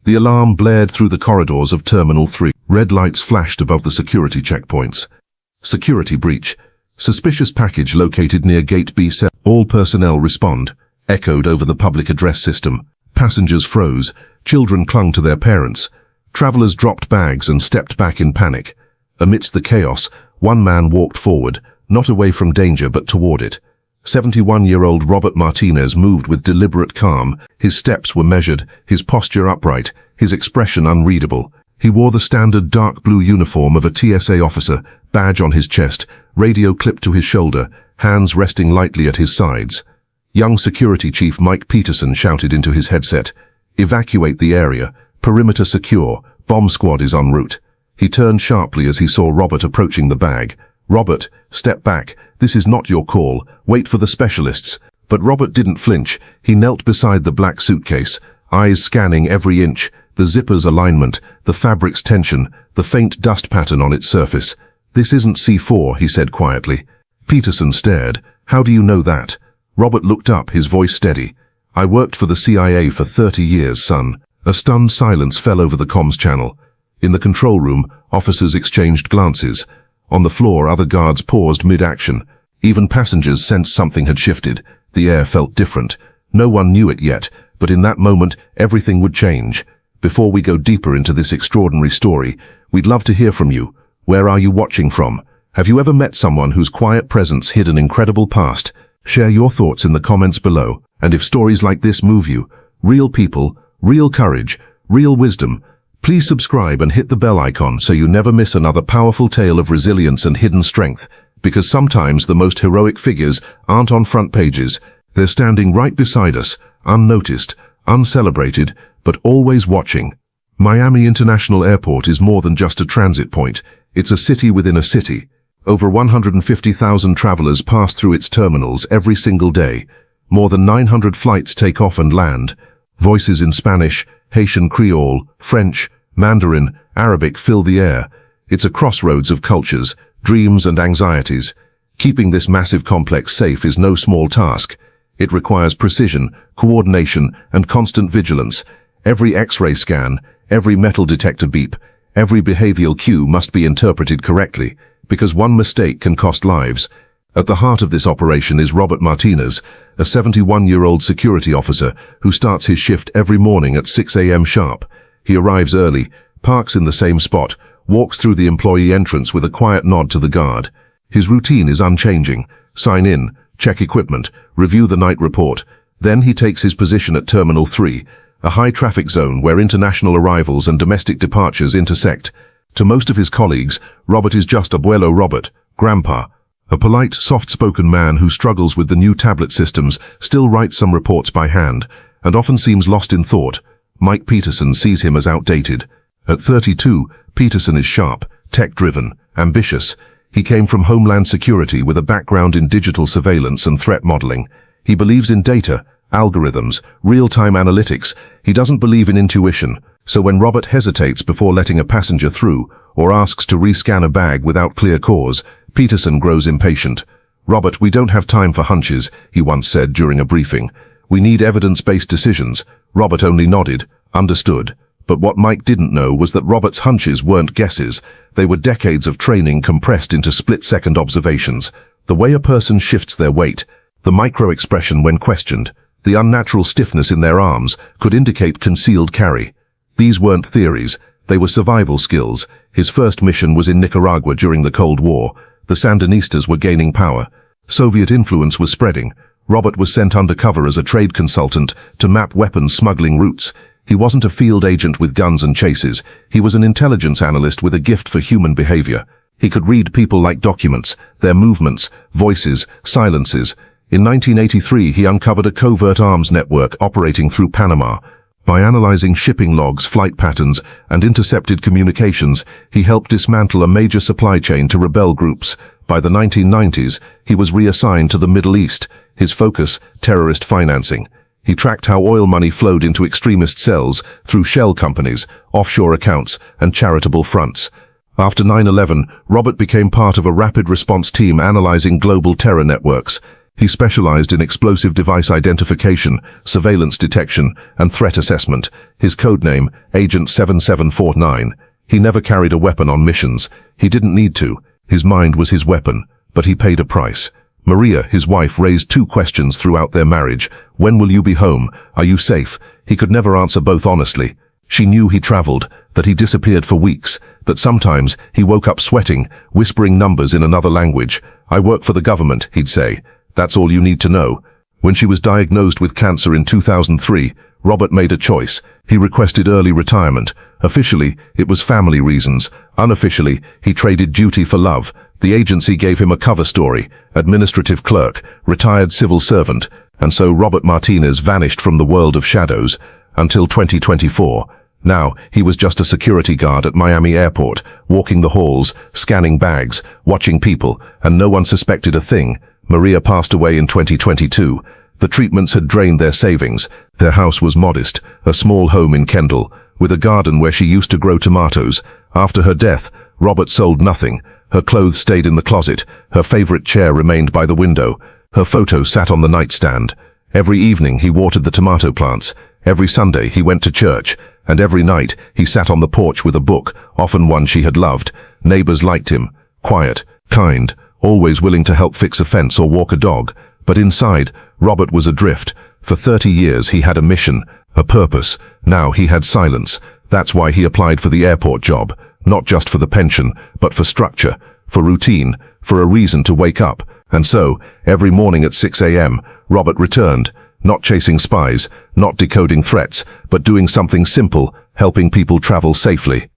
The alarm blared through the corridors of Terminal 3. Red lights flashed above the security checkpoints. Security breach. Suspicious package located near Gate B7. All personnel respond. Echoed over the public address system. Passengers froze. Children clung to their parents. Travelers dropped bags and stepped back in panic. Amidst the chaos, one man walked forward, not away from danger but toward it. 71-year-old Robert Martinez moved with deliberate calm. His steps were measured, his posture upright, his expression unreadable. He wore the standard dark blue uniform of a TSA officer, badge on his chest, radio clipped to his shoulder, hands resting lightly at his sides. Young Security Chief Mike Peterson shouted into his headset, "Evacuate the area. Perimeter secure. Bomb squad is en route." He turned sharply as he saw Robert approaching the bag. "Robert, step back. This is not your call. Wait for the specialists." But Robert didn't flinch. He knelt beside the black suitcase, eyes scanning every inch, the zipper's alignment, the fabric's tension, the faint dust pattern on its surface. "This isn't C4, he said quietly. Peterson stared. "How do you know that?" Robert looked up, his voice steady. "I worked for the CIA for 30 years, son." A stunned silence fell over the comms channel. In the control room, officers exchanged glances. On the floor, other guards paused mid-action. Even passengers sensed something had shifted. The air felt different. No one knew it yet, but in that moment, everything would change. Before we go deeper into this extraordinary story, we'd love to hear from you. Where are you watching from? Have you ever met someone whose quiet presence hid an incredible past? Share your thoughts in the comments below. And if stories like this move you, real people, real courage, real wisdom, please subscribe and hit the bell icon so you never miss another powerful tale of resilience and hidden strength. Because sometimes the most heroic figures aren't on front pages. They're standing right beside us, unnoticed, uncelebrated, but always watching. Miami International Airport is more than just a transit point. It's a city within a city. Over 150,000 travelers pass through its terminals every single day. More than 900 flights take off and land. Voices in Spanish, Haitian Creole, French, Mandarin, Arabic fill the air. It's a crossroads of cultures, dreams and anxieties. Keeping this massive complex safe is no small task. It requires precision, coordination, and constant vigilance. Every X-ray scan, every metal detector beep, every behavioral cue must be interpreted correctly, because one mistake can cost lives. At the heart of this operation is Robert Martinez, a 71-year-old security officer who starts his shift every morning at 6 a.m. sharp. He arrives early, parks in the same spot, walks through the employee entrance with a quiet nod to the guard. His routine is unchanging. Sign in, check equipment, review the night report. Then he takes his position at Terminal 3, a high-traffic zone where international arrivals and domestic departures intersect. To most of his colleagues, Robert is just Abuelo Robert, Grandpa. A polite, soft-spoken man who struggles with the new tablet systems, still writes some reports by hand, and often seems lost in thought. Mike Peterson sees him as outdated. At 32, Peterson is sharp, tech-driven, ambitious. He came from Homeland Security with a background in digital surveillance and threat modeling. He believes in data, algorithms, real-time analytics. He doesn't believe in intuition. So when Robert hesitates before letting a passenger through, or asks to rescan a bag without clear cause, Peterson grows impatient. "Robert, we don't have time for hunches," he once said during a briefing. "We need evidence-based decisions." Robert only nodded, understood. But what Mike didn't know was that Robert's hunches weren't guesses. They were decades of training compressed into split-second observations. The way a person shifts their weight, the micro-expression when questioned, the unnatural stiffness in their arms could indicate concealed carry. These weren't theories. They were survival skills. His first mission was in Nicaragua during the Cold War. The Sandinistas were gaining power. Soviet influence was spreading. Robert was sent undercover as a trade consultant to map weapons smuggling routes. He wasn't a field agent with guns and chases. He was an intelligence analyst with a gift for human behavior. He could read people like documents, their movements, voices, silences. In 1983, he uncovered a covert arms network operating through Panama. By analyzing shipping logs, flight patterns, and intercepted communications, he helped dismantle a major supply chain to rebel groups. By the 1990s, he was reassigned to the Middle East, his focus, terrorist financing. He tracked how oil money flowed into extremist cells through shell companies, offshore accounts, and charitable fronts. After 9/11, Robert became part of a rapid response team analyzing global terror networks. He specialized in explosive device identification, surveillance detection, and threat assessment. His codename, Agent 7749. He never carried a weapon on missions. He didn't need to. His mind was his weapon, but he paid a price. Maria, his wife, raised two questions throughout their marriage. When will you be home? Are you safe? He could never answer both honestly. She knew he traveled, that he disappeared for weeks, that sometimes he woke up sweating, whispering numbers in another language. I work for the government, he'd say. That's all you need to know. When she was diagnosed with cancer in 2003, Robert made a choice. He requested early retirement. Officially, it was family reasons. Unofficially, he traded duty for love. The agency gave him a cover story: administrative clerk, retired civil servant, and so Robert Martinez vanished from the world of shadows until 2024. Now, he was just a security guard at Miami Airport, walking the halls, scanning bags, watching people, and no one suspected a thing. Maria passed away in 2022. The treatments had drained their savings. Their house was modest, a small home in Kendall, with a garden where she used to grow tomatoes. After her death, Robert sold nothing. Her clothes stayed in the closet. Her favorite chair remained by the window. Her photo sat on the nightstand. Every evening he watered the tomato plants. Every Sunday he went to church. And every night he sat on the porch with a book, often one she had loved. Neighbors liked him. Quiet, kind, always willing to help fix a fence or walk a dog. But inside, Robert was adrift. For 30 years he had a mission, a purpose. Now he had silence. That's why he applied for the airport job. Not just for the pension, but for structure, for routine, for a reason to wake up. And so, every morning at 6 a.m., Robert returned. Not chasing spies, not decoding threats, but doing something simple, helping people travel safely.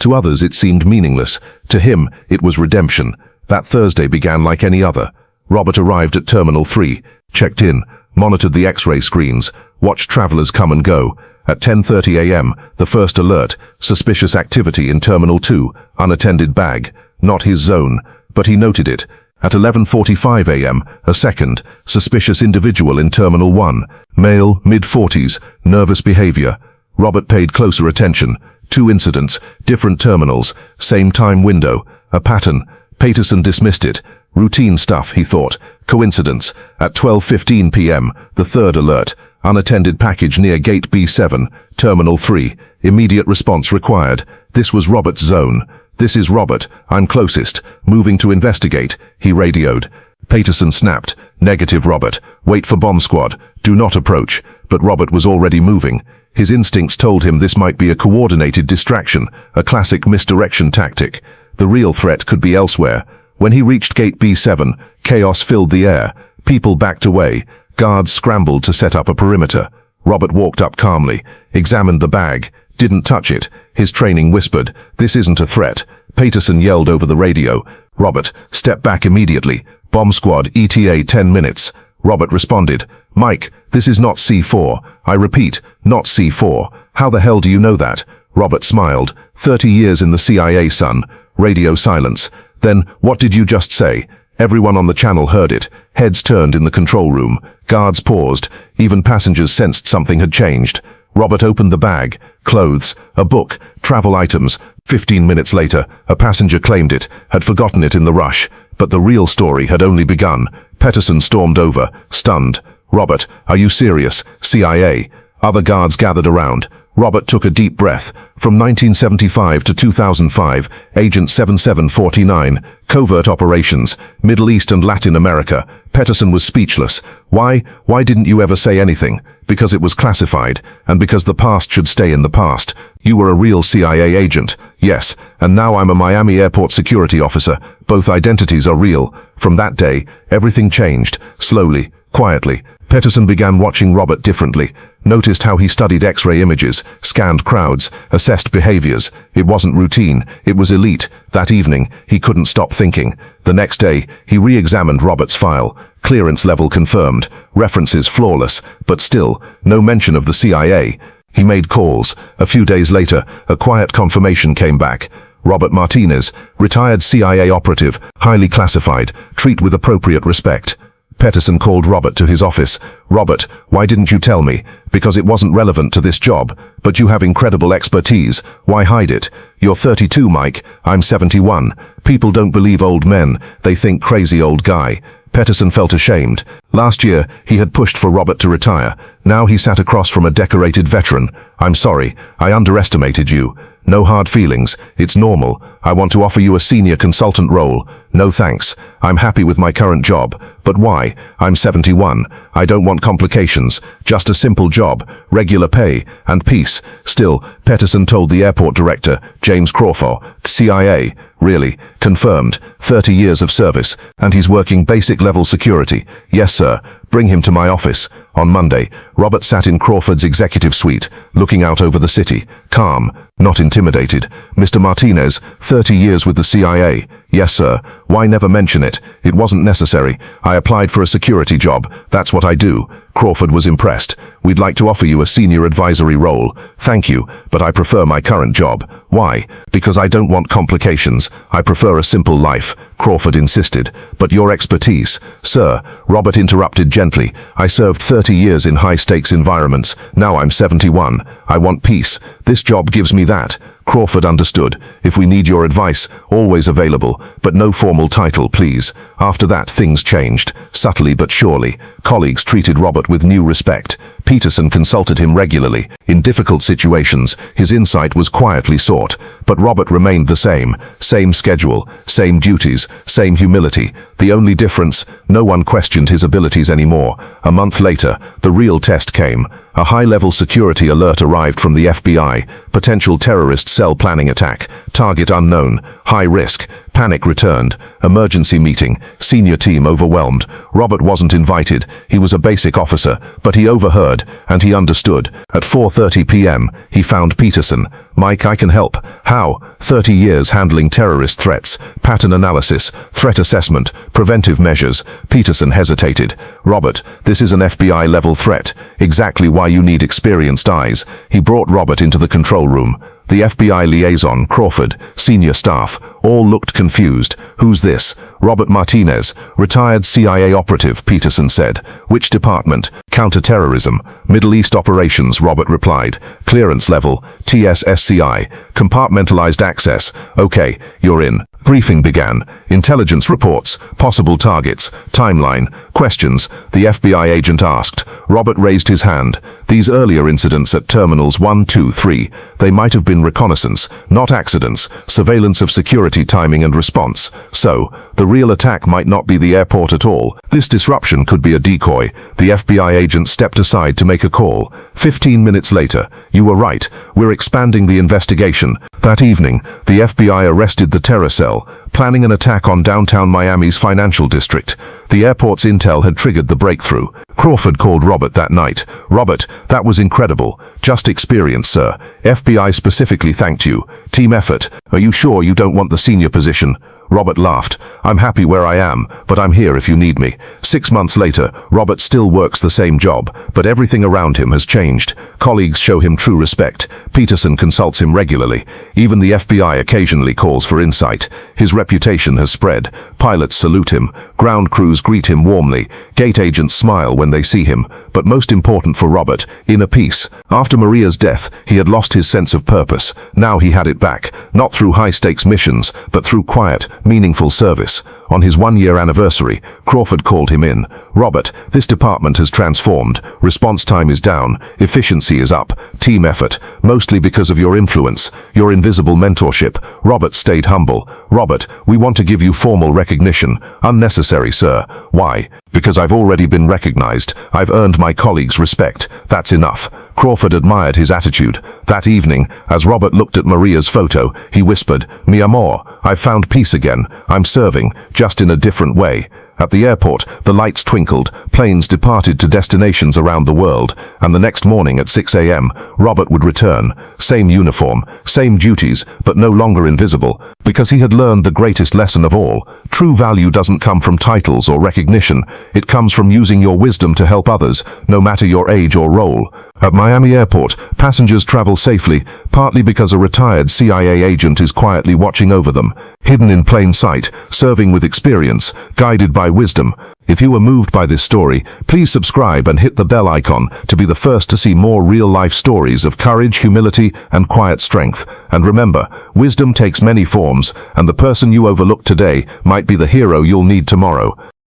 To others it seemed meaningless. To him, it was redemption. That Thursday began like any other. Robert arrived at Terminal 3, checked in, monitored the X-ray screens, watched travelers come and go. At 10:30 a.m., the first alert: suspicious activity in Terminal 2, unattended bag. Not his zone, but he noted it. At 11:45 a.m., a second: suspicious individual in Terminal 1, male, mid-40s, nervous behavior. Robert paid closer attention. 2 incidents, different terminals, same time window, a pattern. Peterson dismissed it. Routine stuff, he thought. Coincidence. At 12:15 p.m., the third alert: unattended package near Gate B7, Terminal 3. Immediate response required. This was Robert's zone. This is Robert. I'm closest. Moving to investigate, he radioed. Peterson snapped. Negative, Robert. Wait for bomb squad. Do not approach. But Robert was already moving. His instincts told him this might be a coordinated distraction, a classic misdirection tactic. The real threat could be elsewhere. When he reached Gate B7, chaos filled the air. People backed away. Guards scrambled to set up a perimeter. Robert walked up calmly, examined the bag, didn't touch it. His training whispered, "This isn't a threat." Peterson yelled over the radio, "Robert, step back immediately. Bomb squad, ETA 10 minutes. Robert responded, "Mike, this is not C4. I repeat, not C4. How the hell do you know that?" Robert smiled. 30 years in the CIA, son. Radio silence. Then, what did you just say? Everyone on the channel heard it. Heads turned in the control room. Guards paused. Even passengers sensed something had changed. Robert opened the bag. Clothes, a book, travel items. 15 minutes later, a passenger claimed it, had forgotten it in the rush. But the real story had only begun. Peterson stormed over, stunned. "Robert, are you serious? CIA." Other guards gathered around. Robert took a deep breath. From 1975 to 2005, Agent 7749, covert operations, Middle East and Latin America. Peterson was speechless. Why didn't you ever say anything? Because it was classified, and because the past should stay in the past. You were a real CIA agent. Yes, and now I'm a Miami Airport security officer. Both identities are real. From that day, everything changed, slowly, quietly. Peterson began watching Robert differently, noticed how he studied X-ray images, scanned crowds, assessed behaviors. It wasn't routine, it was elite. That evening, he couldn't stop thinking. The next day, he re-examined Robert's file. Clearance level confirmed, references flawless, but still, no mention of the CIA. He made calls. A few days later, a quiet confirmation came back. Robert Martinez, retired CIA operative, highly classified, treat with appropriate respect. Peterson called Robert to his office. Robert, why didn't you tell me? Because it wasn't relevant to this job. But you have incredible expertise. Why hide it? You're 32, Mike. I'm 71. People don't believe old men. They think crazy old guy. Peterson felt ashamed. Last year, he had pushed for Robert to retire. Now he sat across from a decorated veteran. I'm sorry. I underestimated you. No hard feelings. It's normal. I want to offer you a senior consultant role. No thanks. I'm happy with my current job. But why? I'm 71. I don't want complications. Just a simple job, regular pay, and peace. Still, Peterson told the airport director, James Crawford, CIA. Really? Confirmed. 30 years of service. And he's working basic level security. Yes, sir. Bring him to my office. On Monday, Robert sat in Crawford's executive suite, looking out over the city, calm, not intimidated. Mr. Martinez, 30 years with the CIA. Yes, sir. Why never mention it? It wasn't necessary. I applied for a security job. That's what I do. Crawford was impressed. We'd like to offer you a senior advisory role. Thank you, but I prefer my current job. Why? Because I don't want complications. I prefer a simple life. Crawford insisted. But your expertise. Sir, Robert interrupted gently. I served 30 years in high-stakes environments. Now I'm 71. I want peace. This job gives me that. Crawford understood. If we need your advice, always available, but no formal title, please. After that, things changed, subtly but surely. Colleagues treated Robert with new respect. Peterson consulted him regularly. In difficult situations, his insight was quietly sought. But Robert remained the same. Same schedule, same duties, same humility. The only difference, no one questioned his abilities anymore. A month later, the real test came. A high-level security alert arrived from the FBI. Potential terrorist cell planning attack. Target unknown. High risk. Panic returned. Emergency meeting. Senior team overwhelmed. Robert wasn't invited. He was a basic officer, but he overheard, and he understood. At 4:30 p.m., he found Peterson. Mike, I can help. How? 30 years handling terrorist threats. Pattern analysis. Threat assessment. Preventive measures. Peterson hesitated. Robert, this is an FBI-level threat. Exactly why you need experienced eyes. He brought Robert into the control room. The FBI liaison, Crawford, senior staff, all looked confused. Who's this? Robert Martinez, retired CIA operative, Peterson said. Which department? Counterterrorism. Middle East operations, Robert replied. Clearance level, TSSCI. Compartmentalized access. Okay, you're in. Briefing began. Intelligence reports, possible targets, timeline, questions. The FBI agent asked. Robert raised his hand. These earlier incidents at terminals 1, 2, 3, they might have been reconnaissance, not accidents, surveillance of security timing and response. So, the real attack might not be the airport at all. This disruption could be a decoy. The FBI agent stepped aside to make a call. 15 minutes later, you were right. We're expanding the investigation. That evening, the FBI arrested the terror cell, planning an attack on downtown Miami's financial district. The airport's intel had triggered the breakthrough. Crawford called Robert that night. Robert, that was incredible. Just experience, sir. FBI specifically thanked you. Team effort. Are you sure you don't want the senior position? Robert laughed. I'm happy where I am, but I'm here if you need me. 6 months later, Robert still works the same job, but everything around him has changed. Colleagues show him true respect. Peterson consults him regularly. Even the FBI occasionally calls for insight. His reputation has spread. Pilots salute him. Ground crews greet him warmly. Gate agents smile when they see him. But most important for Robert, inner peace. After Maria's death, he had lost his sense of purpose. Now he had it back, not through high-stakes missions, but through quiet, meaningful service. On his 1-year anniversary, Crawford called him in. Robert, this department has transformed. Response time is down. Efficiency is up. Team effort. Mostly because of your influence. Your invisible mentorship. Robert stayed humble. Robert, we want to give you formal recognition. Unnecessary, sir. Why? Because I've already been recognized. I've earned my colleagues' respect. That's enough. Crawford admired his attitude. That evening, as Robert looked at Maria's photo, he whispered, Mi amor, I've found peace again. I'm serving, just in a different way. At the airport, the lights twinkled, planes departed to destinations around the world, and the next morning at 6 a.m., Robert would return. Same uniform, same duties, but no longer invisible, because he had learned the greatest lesson of all. True value doesn't come from titles or recognition. It comes from using your wisdom to help others, no matter your age or role. At Miami Airport, passengers travel safely, partly because a retired CIA agent is quietly watching over them. Hidden in plain sight, serving with experience, guided by wisdom. If you were moved by this story, please subscribe and hit the bell icon to be the first to see more real-life stories of courage, humility, and quiet strength. And remember, wisdom takes many forms, and the person you overlooked today might be the hero you'll need tomorrow.